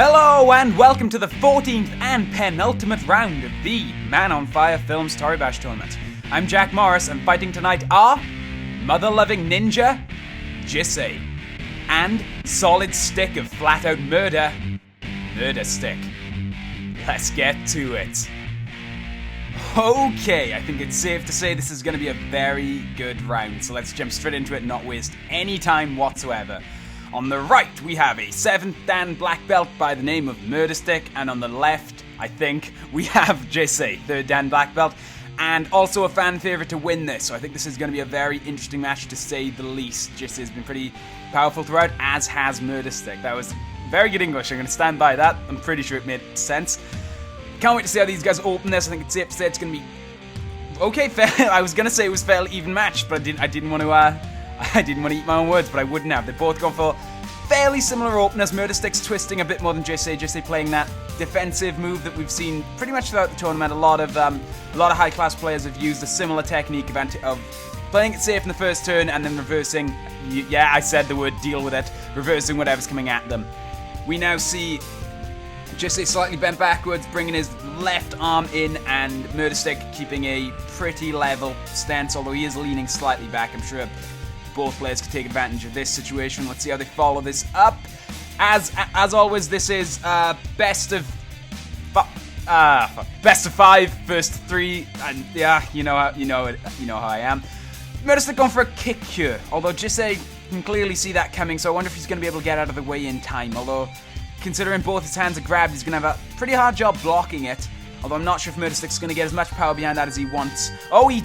Hello and welcome to the 14th and penultimate round of the Man on Fire Films Toribash tournament. I'm Jack Morris and fighting tonight are mother-loving ninja, Jisse, and solid stick of flat-out murder, Murdastick. Let's get to it. Okay, I think it's safe to say this is going to be a very good round, so let's jump straight into it and not waste any time whatsoever. On the right, we have a 7th Dan black belt by the name of Murdastick, and on the left, I think, we have Jisse, 3rd Dan black belt, and also a fan favourite to win this, so I think this is going to be a very interesting match to say the least. Jisse has been pretty powerful throughout, as has Murdastick. That was very good English, I'm going to stand by that. I'm pretty sure it made sense. Can't wait to see how these guys open this. I think it's safe to say it's going to be okay, fair. I was going to say it was fairly even match, but I didn't want to eat my own words, but I wouldn't have. They've both gone for fairly similar openers. Murdastick's twisting a bit more than Jisse playing that defensive move that we've seen pretty much throughout the tournament. A lot of high-class players have used a similar technique of playing it safe in the first turn and then reversing. Yeah, I said the word deal with it. Reversing whatever's coming at them. We now see Jisse slightly bent backwards, bringing his left arm in, and Murdastick keeping a pretty level stance, although he is leaning slightly back. I'm sure both players could take advantage of this situation. Let's see how they follow this up. As always, this is best of 5, first 3, and yeah, you know how I am. Murdastick going for a kick here, although Jisse can clearly see that coming, so I wonder if he's going to be able to get out of the way in time. Although, considering both his hands are grabbed, he's going to have a pretty hard job blocking it. Although I'm not sure if Murdastick's going to get as much power behind that as he wants. Oh, he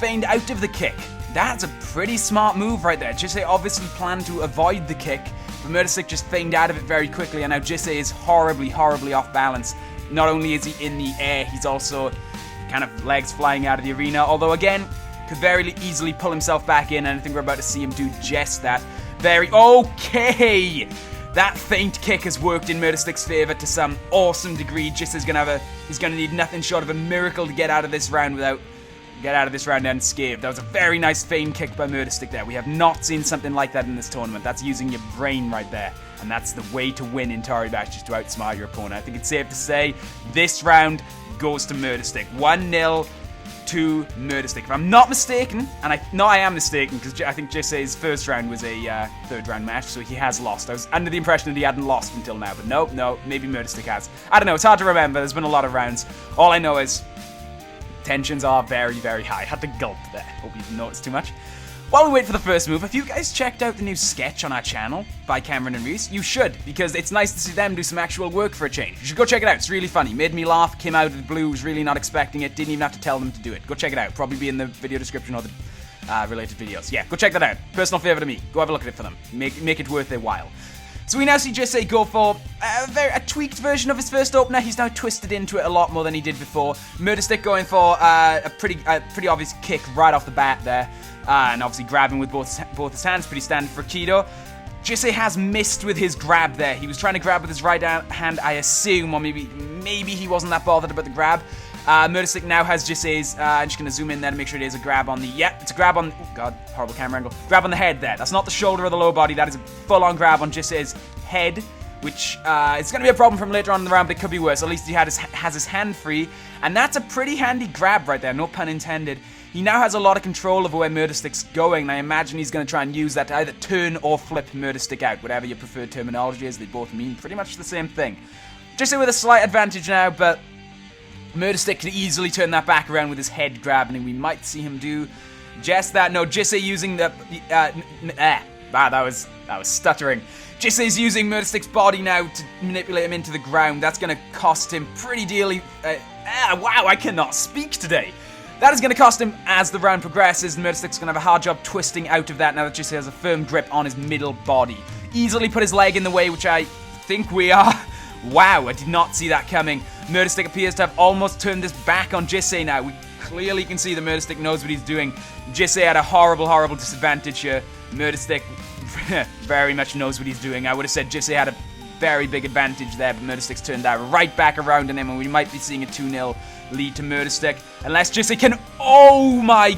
feigned out of the kick. That's a pretty smart move right there. Jisse obviously planned to avoid the kick, but Murdastick just feigned out of it very quickly, and now Jisse is horribly off balance. Not only is he in the air, he's also kind of legs flying out of the arena, although again, could very easily pull himself back in, and I think we're about to see him do just that. Okay! That feint kick has worked in Murdastick's favour to some awesome degree. Jisse's he's gonna need nothing short of a miracle to get out of this round unscathed. That was a very nice feint kick by Murdastick there. We have not seen something like that in this tournament. That's using your brain right there. And that's the way to win in Toribash, just to outsmart your opponent. I think it's safe to say this round goes to Murdastick. 1-0 to Murdastick. If I'm not mistaken, and I am mistaken, because I think Jisse's first round was a 3rd round match, so he has lost. I was under the impression that he hadn't lost until now, but no, maybe Murdastick has. I don't know, it's hard to remember. There's been a lot of rounds. All I know is tensions are very high. Had to gulp there. Hope you didn't notice too much. While we wait for the first move, have you guys checked out the new sketch on our channel by Cameron and Rhys? You should, because it's nice to see them do some actual work for a change. You should go check it out. It's really funny. Made me laugh, came out of the blue, was really not expecting it, didn't even have to tell them to do it. Go check it out. Probably be in the video description or the related videos. Yeah, go check that out. Personal favour to me. Go have a look at it for them. Make it worth their while. So we now see Jisse go for a tweaked version of his first opener. He's now twisted into it a lot more than he did before. Murdastick going for a pretty obvious kick right off the bat there. And obviously grabbing with both his hands, pretty standard for Kido. Jisse has missed with his grab there. He was trying to grab with his right hand, I assume, or maybe he wasn't that bothered about the grab. Murdastick now has Jisse's, I'm just going to zoom in there to make sure it is a grab on the, it's a grab on, oh god, horrible camera angle, grab on the head there. That's not the shoulder or the lower body, that is a full-on grab on Jisse's head, which is going to be a problem from later on in the round, but it could be worse. At least he has his hand free, and that's a pretty handy grab right there, no pun intended. He now has a lot of control over where Murdastick's going, and I imagine he's going to try and use that to either turn or flip Murdastick out, whatever your preferred terminology is. They both mean pretty much the same thing. Jisse with a slight advantage now, but Murdastick can easily turn that back around with his head grab, and we might see him do just that. No, Jisse using the... that was stuttering. Jisse's using Murdastick's body now to manipulate him into the ground. That's going to cost him pretty dearly... wow, I cannot speak today. That is going to cost him as the round progresses, and Murdastick's going to have a hard job twisting out of that now that Jisse has a firm grip on his middle body. Easily put his leg in the way, which I think we are... Wow, I did not see that coming. Murdastick appears to have almost turned this back on Jisse now. We clearly can see that Murdastick knows what he's doing. Jisse had a horrible disadvantage here. Murdastick very much knows what he's doing. I would have said Jisse had a very big advantage there, but Murdastick's turned that right back around on him, and we might be seeing a 2-0 lead to Murdastick. Unless Jisse can... Oh my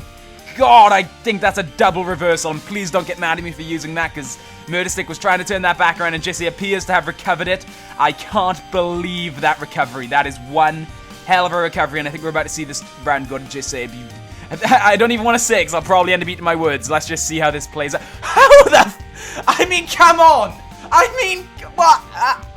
god, I think that's a double reversal, and please don't get mad at me for using that, because Murdastick was trying to turn that back around, and Jisse appears to have recovered it. I can't believe that recovery. That is one hell of a recovery, and I think we're about to see this round go to Jisse. I don't even want to say, because I'll probably end up eating my words. Let's just see how this plays out. How the... I mean, come on! I mean, what?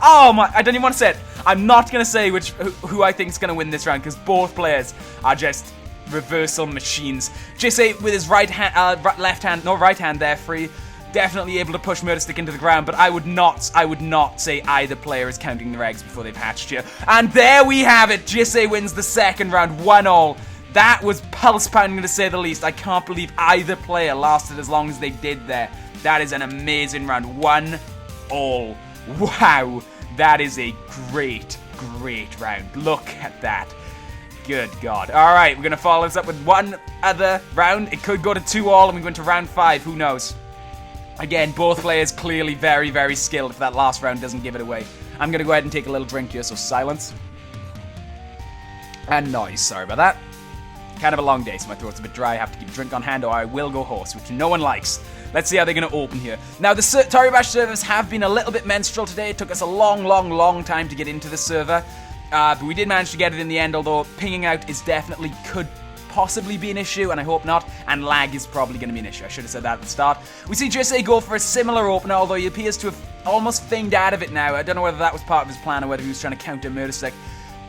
Oh my... I don't even want to say it. I'm not going to say who I think is going to win this round, because both players are just reversal machines. Jisse with his right hand there free, definitely able to push Murdastick into the ground, but I would not say either player is counting their eggs before they've hatched here. And there we have it. Jisse wins the second round, 1-all. That was pulse-pounding to say the least. I can't believe either player lasted as long as they did there. That is an amazing round. 1-all. Wow. That is a great, great round. Look at that. Good God. Alright, we're going to follow this up with one other round. It could go to 2-all and we go into round 5. Who knows? Again, both players clearly very, very skilled if that last round doesn't give it away. I'm going to go ahead and take a little drink here, so silence. And noise. Sorry about that. Kind of a long day, so my throat's a bit dry. I have to keep a drink on hand or I will go hoarse, which no one likes. Let's see how they're going to open here. Now, the Toribash servers have been a little bit menstrual today. It took us a long, long, long time to get into the server. But we did manage to get it in the end, although pinging out is definitely could possibly be an issue, and I hope not, and lag is probably going to be an issue. I should have said that at the start. We see Jisse go for a similar opener, although he appears to have almost feigned out of it now. I don't know whether that was part of his plan or whether he was trying to counter Murdastick.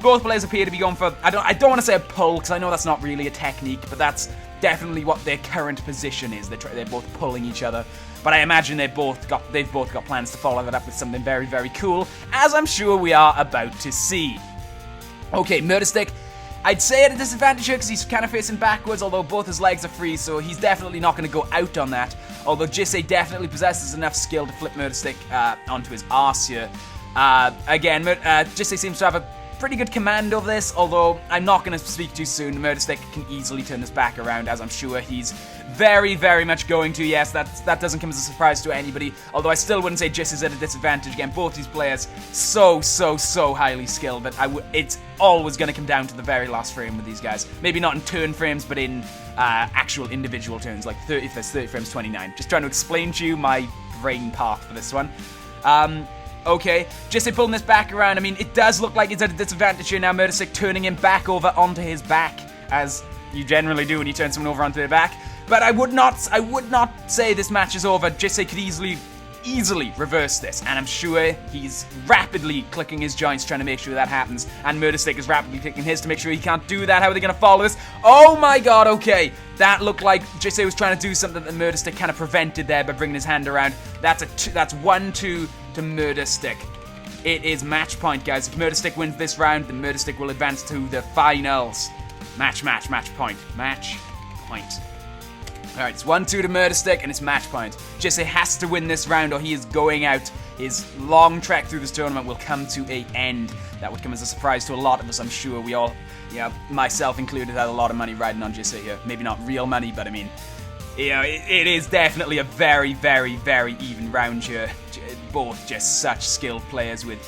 Both players appear to be going for, I don't want to say a pull, because I know that's not really a technique, but that's definitely what their current position is. They're both pulling each other. But I imagine they've both got plans to follow that up with something very, very cool, as I'm sure we are about to see. Okay, Murdastick, I'd say at a disadvantage here because he's kind of facing backwards, although both his legs are free, so he's definitely not going to go out on that. Although Jisse definitely possesses enough skill to flip Murdastick onto his arse here. Again, Jisse seems to have a pretty good command of this, although I'm not going to speak too soon. Murdastick can easily turn this back around, as I'm sure he's very, very much going to. Yes, that doesn't come as a surprise to anybody, although I still wouldn't say Jisse is at a disadvantage. Again, both these players so highly skilled that it's always going to come down to the very last frame with these guys. Maybe not in turn frames, but in actual individual turns, like 30 frames, 29. Just trying to explain to you my brain path for this one. Okay, Jisse pulling this back around. I mean, it does look like it's at a disadvantage here now. Murdastick turning him back over onto his back, as you generally do when you turn someone over onto their back. But I would not say this match is over. Jisse could easily reverse this, and I'm sure he's rapidly clicking his joints trying to make sure that happens, and Murdastick is rapidly clicking his to make sure he can't do that. How are they going to follow this? Oh my god, okay. That looked like Jisse was trying to do something that Murdastick kind of prevented there by bringing his hand around. That's 1-2 to Murdastick. It is match point, guys. If Murdastick wins this round, then Murdastick will advance to the finals. Match point. Alright, it's 1-2 to Murdastick, and it's match point. Jisse has to win this round, or he is going out. His long trek through this tournament will come to an end. That would come as a surprise to a lot of us, I'm sure. We all, myself included, had a lot of money riding on Jisse here. Maybe not real money, but I mean, it is definitely a very, very, very even round here. Both just such skilled players with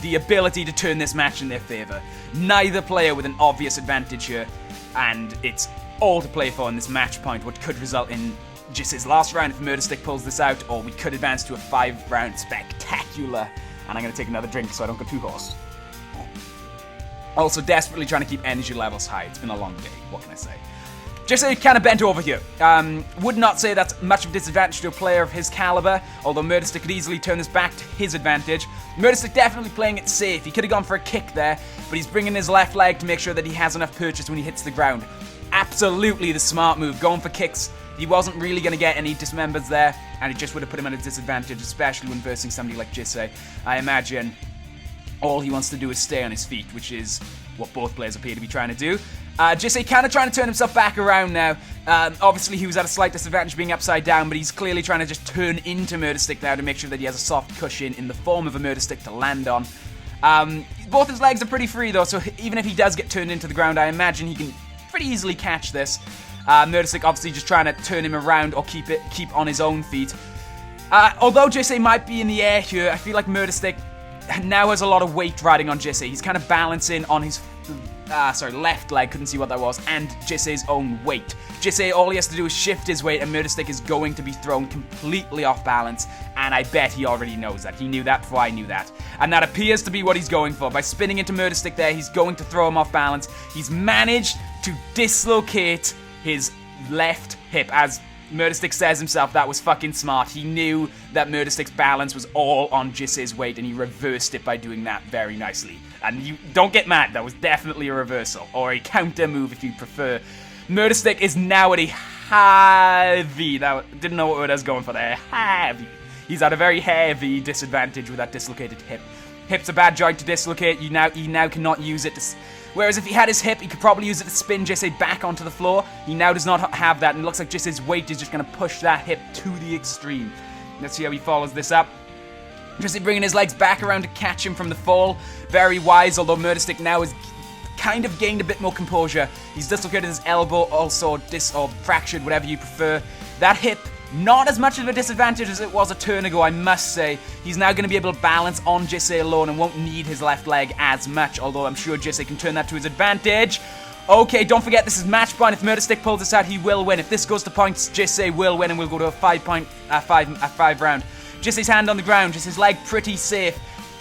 the ability to turn this match in their favor. Neither player with an obvious advantage here, and it's all to play for in this match point, what could result in Jisse's last round if Murdastick pulls this out, or we could advance to a 5-round spectacular. And I'm going to take another drink so I don't go too hoarse. Also, desperately trying to keep energy levels high. It's been a long day. What can I say? Jisse kind of bent over here. Would not say that's much of a disadvantage to a player of his caliber, although Murdastick could easily turn this back to his advantage. Murdastick definitely playing it safe. He could have gone for a kick there, but he's bringing his left leg to make sure that he has enough purchase when he hits the ground. Absolutely the smart move, going for kicks. He wasn't really going to get any dismembers there, and it just would have put him at a disadvantage, especially when versing somebody like Jisse. I imagine all he wants to do is stay on his feet, which is what both players appear to be trying to do. Jisse kind of trying to turn himself back around now. Obviously, he was at a slight disadvantage being upside down, but he's clearly trying to just turn into Murdastick now to make sure that he has a soft cushion in the form of a Murdastick to land on. Both his legs are pretty free, though, so even if he does get turned into the ground, I imagine he can pretty easily catch this. Murdastick obviously just trying to turn him around or keep on his own feet. Although Jisse might be in the air here, I feel like Murdastick now has a lot of weight riding on Jisse. He's kind of balancing on his left leg, couldn't see what that was, and Jisse's own weight. Jisse, all he has to do is shift his weight, and Murdastick is going to be thrown completely off balance, and I bet he already knows that. He knew that before I knew that. And that appears to be what he's going for. By spinning into Murdastick there, he's going to throw him off balance. He's managed to dislocate his left hip. As Murdastick says himself, that was fucking smart. He knew that Murdastick's balance was all on Jisse's weight, and he reversed it by doing that very nicely. And you don't get mad, that was definitely a reversal, or a counter move if you prefer. Murdastick is now at a heavy, didn't know what word I was going for there, heavy. He's at a very heavy disadvantage with that dislocated hip. Hip's a bad joint to dislocate, he now cannot use it to... Whereas if he had his hip, he could probably use it to spin Jisse back onto the floor. He now does not have that, and it looks like Jisse's weight is just going to push that hip to the extreme. Let's see how he follows this up. Jisse bringing his legs back around to catch him from the fall. Very wise, although Murdastick now has kind of gained a bit more composure. He's dislocated his elbow, also or fractured, whatever you prefer. That hip, not as much of a disadvantage as it was a turn ago, I must say. He's now going to be able to balance on Jisse alone and won't need his left leg as much, although I'm sure Jisse can turn that to his advantage. Okay, don't forget this is match point. If Murdastick pulls this out, he will win. If this goes to points, Jisse will win and we'll go to a 5 round. Jisse's hand on the ground, Jisse's leg pretty safe.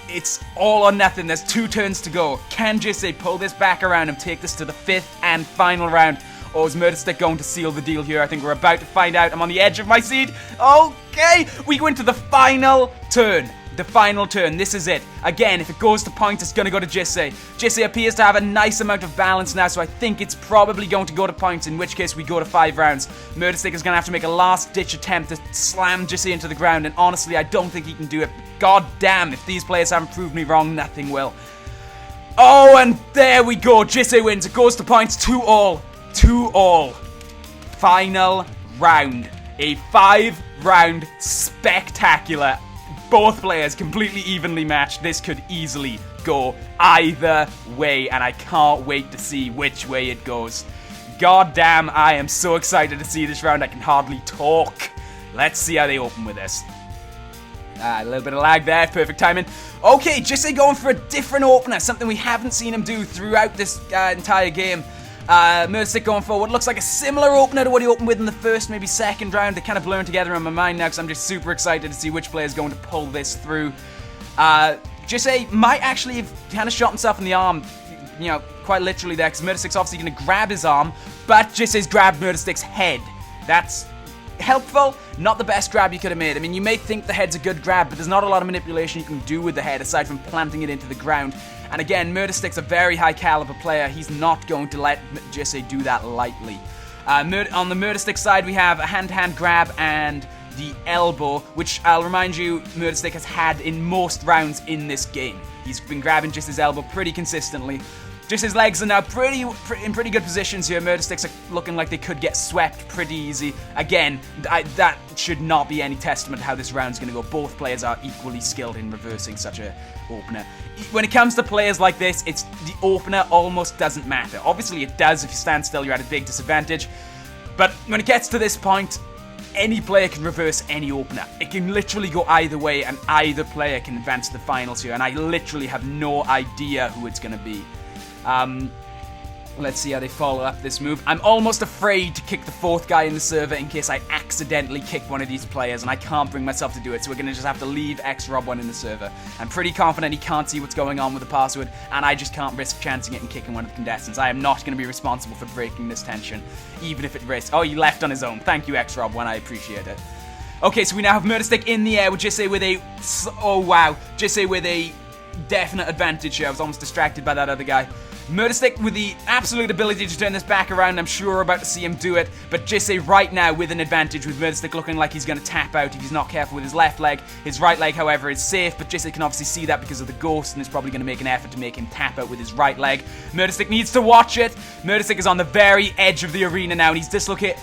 It's all or nothing. There's 2 turns to go. Can Jisse pull this back around and take this to the 5th and final round? Or is Murdastick going to seal the deal here? I think we're about to find out. I'm on the edge of my seat. Okay, we go into the final turn. The final turn. This is it. Again, if it goes to points, it's going to go to Jisse. Jisse appears to have a nice amount of balance now, so I think it's probably going to go to points, in which case we go to 5 rounds. Murdastick is going to have to make a last-ditch attempt to slam Jisse into the ground, and honestly, I don't think he can do it. God damn, if these players haven't proved me wrong, nothing will. Oh, and there we go. Jisse wins. It goes to points. 2-all. 2-all. Final round. A 5-round spectacular. Both players completely evenly matched. This could easily go either way, and I can't wait to see which way it goes. God damn, I am so excited to see this round. I can hardly talk. Let's see how they open with this. A little bit of lag there, perfect timing. Okay, Jisse going for a different opener, something we haven't seen him do throughout this entire game. Murdastick going for what looks like a similar opener to what he opened with in the first, maybe second round. They kind of blurring together in my mind now because I'm just super excited to see which player is going to pull this through. Jisse might actually have kind of shot himself in the arm, you know, quite literally there, because Murdastick's obviously going to grab his arm, but Jisse's grabbed Murdastick's head. That's helpful, not the best grab you could have made. I mean, you may think the head's a good grab, but there's not a lot of manipulation you can do with the head aside from planting it into the ground. And again, Murdastick's a very high caliber player. He's not going to let Jisse do that lightly. On the Murdastick side, we have a hand-to-hand grab and the elbow, which I'll remind you, Murdastick has had in most rounds in this game. He's been grabbing Jisse's elbow pretty consistently. Jisse's legs are now in pretty good positions here. Murdastick's are looking like they could get swept pretty easy. Again, that should not be any testament to how this round's going to go. Both players are equally skilled in reversing such a opener. When it comes to players like this, it's the opener almost doesn't matter. Obviously it does. If you stand still, you're at a big disadvantage. But when it gets to this point, any player can reverse any opener. It can literally go either way, and either player can advance to the finals here. And I literally have no idea who it's going to be. Let's see how they follow up this move. I'm almost afraid to kick the 4th guy in the server in case I accidentally kick one of these players, and I can't bring myself to do it, so we're going to just have to leave QgzLUm in the server. I'm pretty confident he can't see what's going on with the password, and I just can't risk chancing it and kicking one of the contestants. I am not going to be responsible for breaking this tension, even if it risks... Oh, he left on his own. Thank you, QgzLUm, I appreciate it. Okay, so we now have Murdastick in the air with Jisse with a... Oh, wow. Jisse with a definite advantage here. I was almost distracted by that other guy. Murdastick with the absolute ability to turn this back around. I'm sure we're about to see him do it, but Jisse right now with an advantage, with Murdastick looking like he's going to tap out if he's not careful with his left leg. His right leg, however, is safe, but Jisse can obviously see that because of the ghost and is probably going to make an effort to make him tap out with his right leg. Murdastick needs to watch it. Murdastick is on the very edge of the arena now, and he's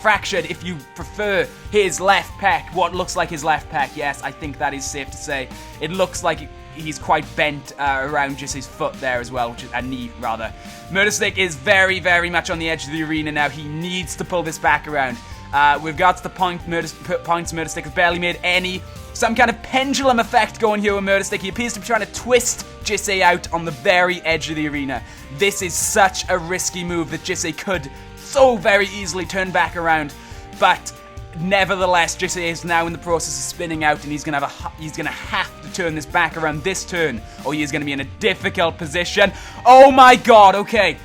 fractured, if you prefer, his left pec. What looks like his left pec, yes, I think that is safe to say. It looks like he's quite bent around Jisse's foot there as well, which is a knee, rather. Murdastick is very, very much on the edge of the arena now. He needs to pull this back around. With regards to points, Murdastick has barely made any, some kind of pendulum effect going here with Murdastick. He appears to be trying to twist Jisse out on the very edge of the arena. This is such a risky move that Jisse could so very easily turn back around, but nevertheless, Jisse is now in the process of spinning out, and he's gonna have to turn this back around this turn, or he is gonna be in a difficult position. Oh my god, okay.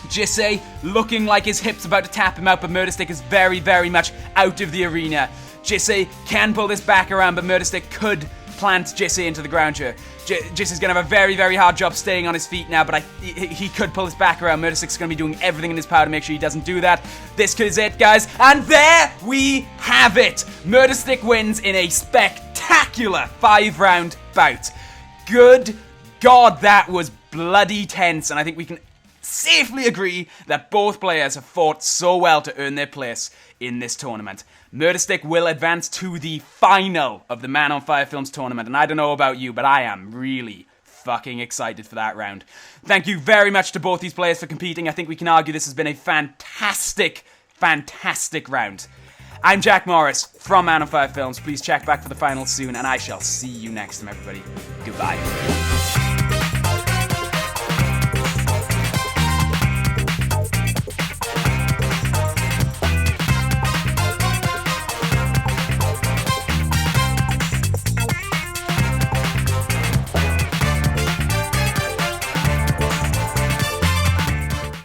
Jisse looking like his hip's about to tap him out, but Murdastick is very, very much out of the arena. Jisse can pull this back around, but Murdastick could plant Jisse into the ground here. Jisse's going to have a very, very hard job staying on his feet now, but he could pull this back around. Murdastick's going to be doing everything in his power to make sure he doesn't do that. This is it, guys. And there we have it. Murdastick wins in a spectacular 5-round bout. Good God, that was bloody tense, and I think we can safely agree that both players have fought so well to earn their place in this tournament. Murdastick will advance to the final of the Man on Fire Films tournament, and I don't know about you, but I am really fucking excited for that round. Thank you very much to both these players for competing. I think we can argue this has been a fantastic, fantastic round. I'm Jack Morris from Man on Fire Films. Please check back for the finals soon, and I shall see you next time, everybody. Goodbye.